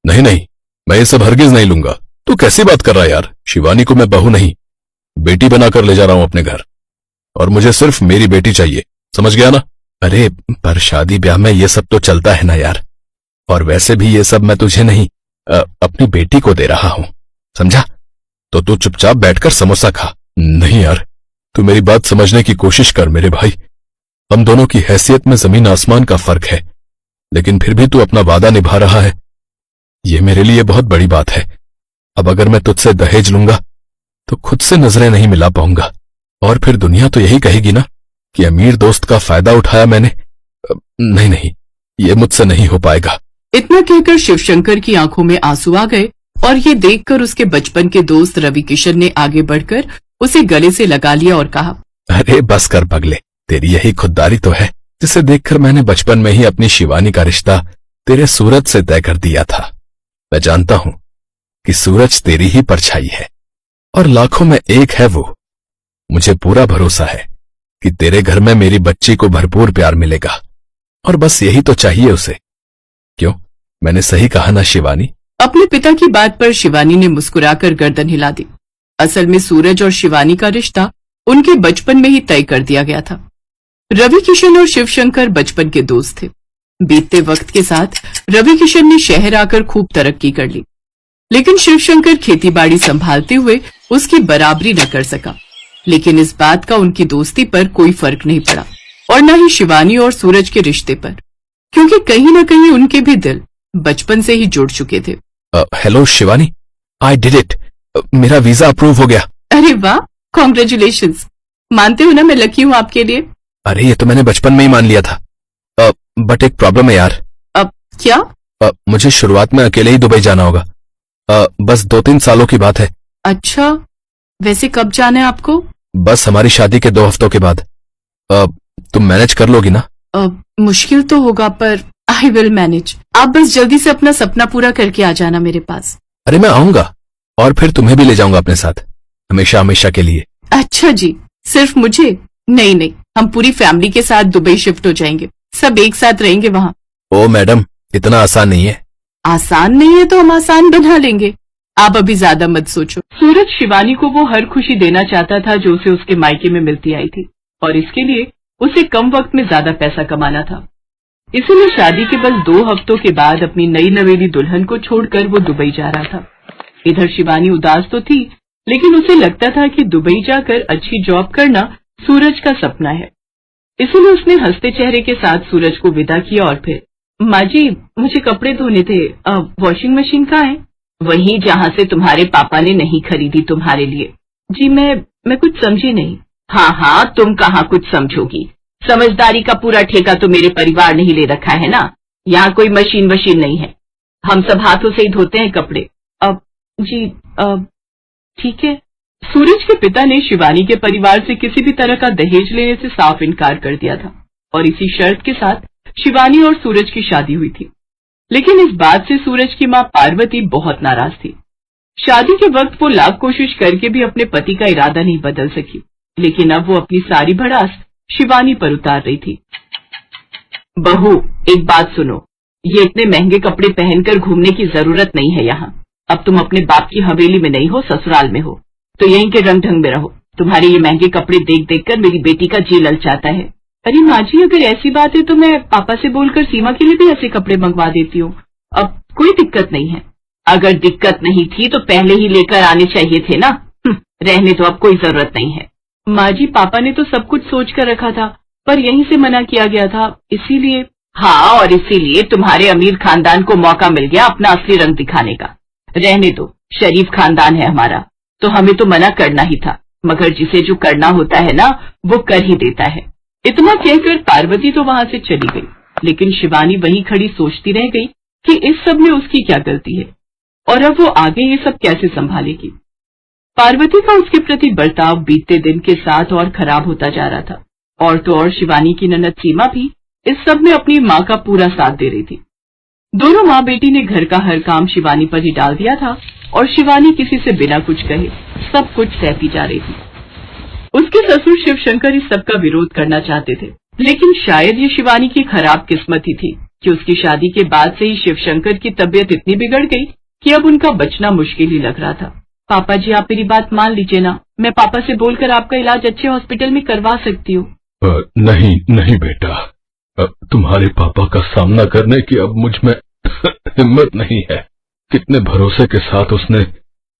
नहीं नहीं, मैं ये सब हरगिज नहीं लूंगा। तू कैसी बात कर रहा है यार? शिवानी को मैं बहू नहीं, बेटी बनाकर ले जा रहा हूं अपने घर, और मुझे सिर्फ मेरी बेटी चाहिए, समझ गया ना? अरे पर शादी ब्याह में ये सब तो चलता है ना यार, और वैसे भी ये सब मैं तुझे नहीं अपनी बेटी को दे रहा हूं, समझा? तो तू चुपचाप बैठकर समोसा खा। नहीं यार, तू मेरी बात समझने की कोशिश कर मेरे भाई। हम दोनों की हैसियत में जमीन आसमान का फर्क है, लेकिन फिर भी तू अपना वादा निभा रहा है, ये मेरे लिए बहुत बड़ी बात है। अब अगर मैं तुझसे दहेज लूंगा तो खुद से नजरें नहीं मिला पाऊंगा, और फिर दुनिया तो यही कहेगी ना कि अमीर दोस्त का फायदा उठाया मैंने। नहीं नहीं, ये मुझसे नहीं हो पाएगा। इतना कहकर शिवशंकर की आंखों में आंसू आ गए, और ये देखकर उसके बचपन के दोस्त रवि किशन ने आगे बढ़कर उसे गले से लगा लिया और कहा, अरे बस कर पगले, तेरी यही खुददारी तो है जिसे देखकर मैंने बचपन में ही अपनी शिवानी का रिश्ता तेरे सूरज से तय कर दिया था। मैं जानता हूं कि सूरज तेरी ही परछाई है, और लाखों में एक है वो। मुझे पूरा भरोसा है कि तेरे घर में मेरी बच्ची को भरपूर प्यार मिलेगा, और बस यही तो चाहिए उसे। क्यों, मैंने सही कहा ना शिवानी? अपने पिता की बात पर शिवानी ने मुस्कुराकर गर्दन हिला दी। असल में सूरज और शिवानी का रिश्ता उनके बचपन में ही तय कर दिया गया था। रवि किशन और शिवशंकर बचपन के दोस्त थे। बीतते वक्त के साथ रवि किशन ने शहर आकर खूब तरक्की कर ली, लेकिन शिवशंकर खेतीबाड़ी संभालते हुए उसकी बराबरी न कर सका। लेकिन इस बात का उनकी दोस्ती पर कोई फर्क नहीं पड़ा, और न ही शिवानी और सूरज के रिश्ते पर, क्योंकि कहीं न कहीं उनके भी दिल बचपन से ही जुड़ चुके थे। Hello Shivani, I did it, मेरा वीजा अप्रूव हो गया। अरे वाह, कॉन्ग्रेचुलेशंस। मानते हो ना मैं लकी हूँ आपके लिए। अरे ये तो मैंने बचपन में ही मान लिया था, बट एक प्रॉब्लम है यार। अब क्या? मुझे शुरुआत में अकेले ही दुबई जाना होगा, बस 2-3 सालों की बात है। अच्छा, वैसे कब जाना है आपको? बस हमारी शादी के 2 हफ्तों के बाद। तुम मैनेज कर लोगी ना? मुश्किल तो होगा, पर आई विल मैनेज। आप बस जल्दी से अपना सपना पूरा करके आ जाना मेरे पास। अरे मैं आऊंगा, और फिर तुम्हें भी ले जाऊंगा अपने साथ, हमेशा हमेशा के लिए। अच्छा जी, सिर्फ मुझे? नहीं नहीं, हम पूरी फैमिली के साथ दुबई शिफ्ट हो जाएंगे, सब एक साथ रहेंगे वहाँ। ओ मैडम, इतना आसान नहीं है। आसान नहीं है तो हम आसान बना लेंगे, आप अभी ज्यादा मत सोचो। सूरज शिवानी को वो हर खुशी देना चाहता था जो उसे उसके मायके में मिलती आई थी, और इसके लिए उसे कम वक्त में ज्यादा पैसा कमाना था। इसीलिए शादी के बस 2 हफ्तों के बाद अपनी नई नवेली दुल्हन को छोड़कर वो दुबई जा रहा था। इधर शिवानी उदास तो थी, लेकिन उसे लगता था कि दुबई जाकर अच्छी जॉब करना सूरज का सपना है। इसीलिए उसने हंसते चेहरे के साथ सूरज को विदा किया, और फिर, माँ जी मुझे कपड़े धोने थे, वॉशिंग मशीन कहाँ है? वहीं जहाँ से तुम्हारे पापा ने नहीं खरीदी तुम्हारे लिए। जी मैं कुछ समझी नहीं। हाँ हाँ, तुम कहाँ कुछ समझोगी, समझदारी का पूरा ठेका तो मेरे परिवार ने ही ले रखा है ना। यहाँ कोई मशीन वशीन नहीं है, हम सब हाथों से ही धोते हैं कपड़े। अब जी ठीक है। सूरज के पिता ने शिवानी के परिवार से किसी भी तरह का दहेज लेने से साफ इनकार कर दिया था, और इसी शर्त के साथ शिवानी और सूरज की शादी हुई थी। लेकिन इस बात से सूरज की माँ पार्वती बहुत नाराज थी। शादी के वक्त वो लाख कोशिश करके भी अपने पति का इरादा नहीं बदल सकी, लेकिन अब वो अपनी सारी भड़ास शिवानी पर उतार रही थी। बहू, एक बात सुनो, ये इतने महंगे कपड़े पहनकर घूमने की जरूरत नहीं है यहाँ। अब तुम अपने बाप की हवेली में नहीं हो, ससुराल में हो, तो यहीं के रंग ढंग में रहो। तुम्हारे ये महंगे कपड़े देख देख कर मेरी बेटी का जी ललचाता है। अरे माँ जी, अगर ऐसी बात है तो मैं पापा से बोलकर सीमा के लिए भी ऐसे कपड़े मंगवा देती हूँ, अब कोई दिक्कत नहीं है। अगर दिक्कत नहीं थी तो पहले ही लेकर आने चाहिए थे ना। रहने तो अब कोई जरूरत नहीं है। माँ जी, पापा ने तो सब कुछ सोच कर रखा था, पर यहीं से मना किया गया था, इसीलिए। हाँ, और इसीलिए तुम्हारे अमीर खानदान को मौका मिल गया अपना असली रंग दिखाने का। रहने दो, शरीफ खानदान है हमारा, तो हमें तो मना करना ही था, मगर जिसे जो करना होता है ना, वो कर ही देता है। इतना कहकर पार्वती तो वहां से चली गई, लेकिन शिवानी वहीं खड़ी सोचती रह गई कि इस सब में उसकी क्या गलती है, और अब वो आगे ये सब कैसे संभालेगी। पार्वती का उसके प्रति बर्ताव बीतते दिन के साथ और खराब होता जा रहा था, और तो और शिवानी की ननद सीमा भी इस सब में अपनी माँ का पूरा साथ दे रही थी। दोनों माँ बेटी ने घर का हर काम शिवानी पर ही डाल दिया था, और शिवानी किसी से बिना कुछ कहे सब कुछ सहती जा रही थी। उसके ससुर शिवशंकर इस सब का विरोध करना चाहते थे, लेकिन शायद ये शिवानी की खराब किस्मत ही थी कि उसकी शादी के बाद से ही शिवशंकर की तबीयत इतनी बिगड़ गई कि अब उनका बचना मुश्किल ही लग रहा था। पापा जी, आप मेरी बात मान लीजिए ना, मैं पापा से बोलकर आपका इलाज अच्छे हॉस्पिटल में करवा सकती हूँ। नहीं नहीं बेटा, तुम्हारे पापा का सामना करने की अब मुझ में हिम्मत नहीं है। कितने भरोसे के साथ उसने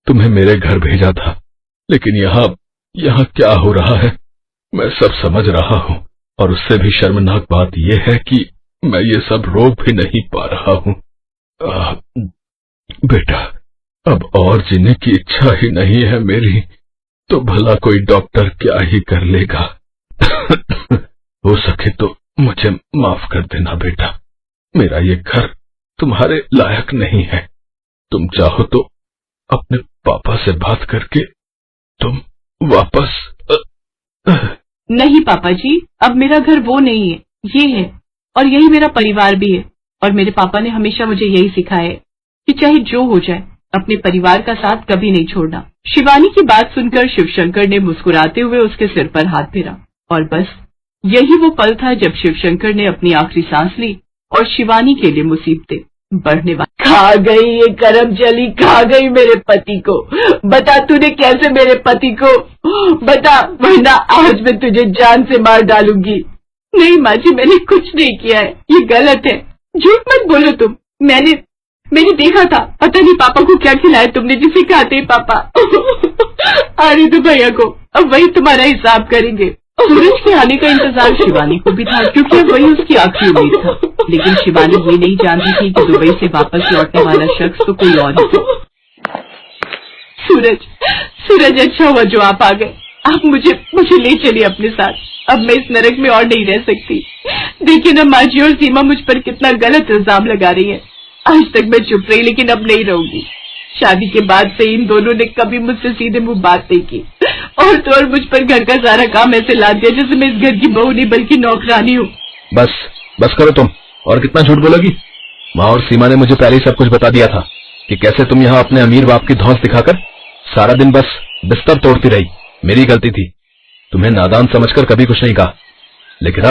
तुम्हें मेरे घर भेजा था, लेकिन यहाँ क्या हो रहा है मैं सब समझ रहा हूँ। और उससे भी शर्मनाक बात यह है कि मैं ये सब रोक भी नहीं पा रहा हूँ। बेटा, अब और जीने की इच्छा ही नहीं है मेरी, तो भला कोई डॉक्टर क्या ही कर लेगा। हो सके तो मुझे माफ कर देना बेटा, मेरा ये घर तुम्हारे लायक नहीं है। तुम चाहो तो अपने पापा से बात करके तुम वापस नहीं पापा जी, अब मेरा घर वो नहीं है, ये है, और यही मेरा परिवार भी है। और मेरे पापा ने हमेशा मुझे यही सिखाया है कि चाहे जो हो जाए अपने परिवार का साथ कभी नहीं छोड़ना। शिवानी की बात सुनकर शिवशंकर ने मुस्कुराते हुए उसके सिर पर हाथ फेरा, और बस यही वो पल था जब शिवशंकर ने अपनी आखिरी सांस ली और शिवानी के लिए मुसीबतें बढ़ने वाली। खा गई ये करम जली, खा गई मेरे पति को। बता तूने कैसे मेरे पति को, बता, वरना आज मैं तुझे जान से मार डालूंगी। नहीं माँ जी, मैंने कुछ नहीं किया है, ये गलत है। झूठ मत बोलो तुम। मैंने देखा था, पता नहीं पापा को क्या खिलाया तुमने जिसे खाते ही पापा। अरे तो भैया को, अब वही तुम्हारा हिसाब करेंगे। सूरज के आने का इंतजार शिवानी को भी था, क्योंकि वही उसकी आखिरी उम्मीद था। लेकिन शिवानी ये नहीं जानती थी कि दुबई से वापस लौटने वाला शख्स तो कोई और ही था। सूरज, अच्छा हुआ जो आप आ गए। आप मुझे ले चलिए अपने साथ। अब मैं इस नरक में और नहीं रह सकती। देखिए ना माँ जी और सीमा मुझ पर कितना गलत इल्जाम लगा रही है। आज तक मैं चुप रही, लेकिन अब नहीं रहूंगी। शादी के बाद से इन दोनों ने कभी मुझसे सीधे मुंह बात नहीं की, और तो और मुझ पर घर का सारा काम ऐसे ला दिया जैसे मैं इस घर की बहू नहीं बल्कि नौकरानी हूँ। बस करो तुम, और कितना झूठ बोलोगी। माँ और सीमा ने मुझे पहले ही सब कुछ बता दिया था कि कैसे तुम यहाँ अपने अमीर बाप की धौंस दिखाकर सारा दिन बस बिस्तर तोड़ती रही। मेरी गलती थी, तुम्हें नादान समझकर कभी कुछ नहीं कहा। लेकिन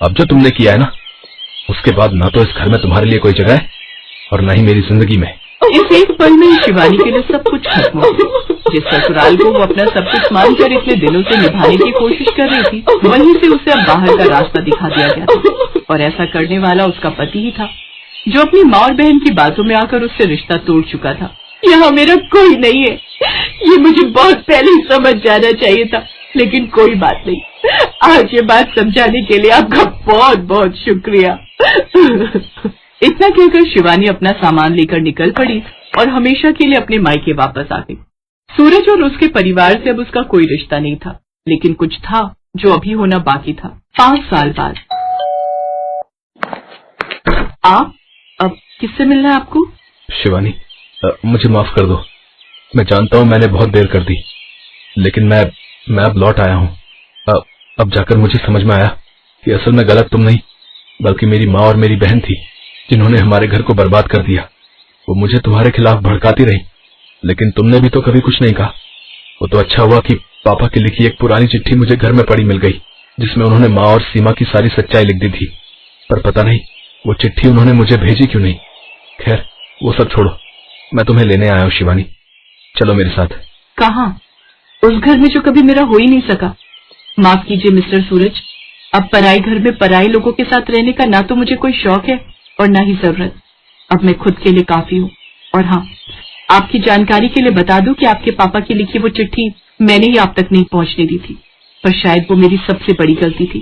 अब जो तुमने किया है ना, उसके बाद ना तो इस घर में तुम्हारे लिए कोई जगह है और न ही मेरी जिंदगी में। इस एक पल में शिवानी के लिए सब कुछ खत्म हो गया। जिस ससुराल को वो अपना सब कुछ मानकर इतने दिनों से निभाने की कोशिश कर रही थी, वहीं से उसे अब बाहर का रास्ता दिखा दिया गया था। और ऐसा करने वाला उसका पति ही था, जो अपनी माँ और बहन की बातों में आकर उससे रिश्ता तोड़ चुका था। यहाँ मेरा कोई नहीं है, ये मुझे बहुत पहले ही समझ जाना चाहिए था, लेकिन कोई बात नहीं। आज ये बात समझाने के लिए आपका बहुत बहुत शुक्रिया। इतना कहकर शिवानी अपना सामान लेकर निकल पड़ी और हमेशा के लिए अपने मायके वापस आ गई। सूरज और उसके परिवार से अब उसका कोई रिश्ता नहीं था, लेकिन कुछ था जो अभी होना बाकी था। 5 साल बाद। आप अब किससे मिलना है आपको? शिवानी, मुझे माफ कर दो। मैं जानता हूँ मैंने बहुत देर कर दी, लेकिन मैं अब लौट आया हूँ। अब जाकर मुझे समझ में आया कि असल में गलत तुम नहीं, बल्कि मेरी माँ और मेरी बहन थी, जिन्होंने हमारे घर को बर्बाद कर दिया। वो मुझे तुम्हारे खिलाफ भड़काती रही, लेकिन तुमने भी तो कभी कुछ नहीं कहा। वो तो अच्छा हुआ कि पापा की लिखी एक पुरानी चिट्ठी मुझे घर में पड़ी मिल गई, जिसमें उन्होंने माँ और सीमा की सारी सच्चाई लिख दी थी। पर पता नहीं वो चिट्ठी उन्होंने मुझे भेजी क्यों नहीं। खैर, वो सब छोड़ो, मैं तुम्हें लेने आया हूँ शिवानी, चलो मेरे साथ। कहाँ? उस घर में जो कभी मेरा हो ही नहीं सका। माफ कीजिए मिस्टर सूरज, अब पराई घर में पराई लोगों के साथ रहने का ना तो मुझे कोई शौक है और ना ही जरूरत। अब मैं खुद के लिए काफी हूँ। और हाँ, आपकी जानकारी के लिए बता दूं कि आपके पापा की लिखी वो चिट्ठी मैंने ही आप तक नहीं पहुँचने दी थी, पर शायद वो मेरी सबसे बड़ी गलती थी,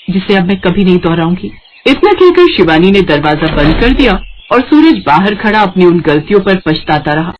जिसे अब मैं कभी नहीं दोहराऊंगी। इतना कहकर शिवानी ने दरवाजा बंद कर दिया और सूरज बाहर खड़ा अपनी उन गलतियों पर पछताता रहा।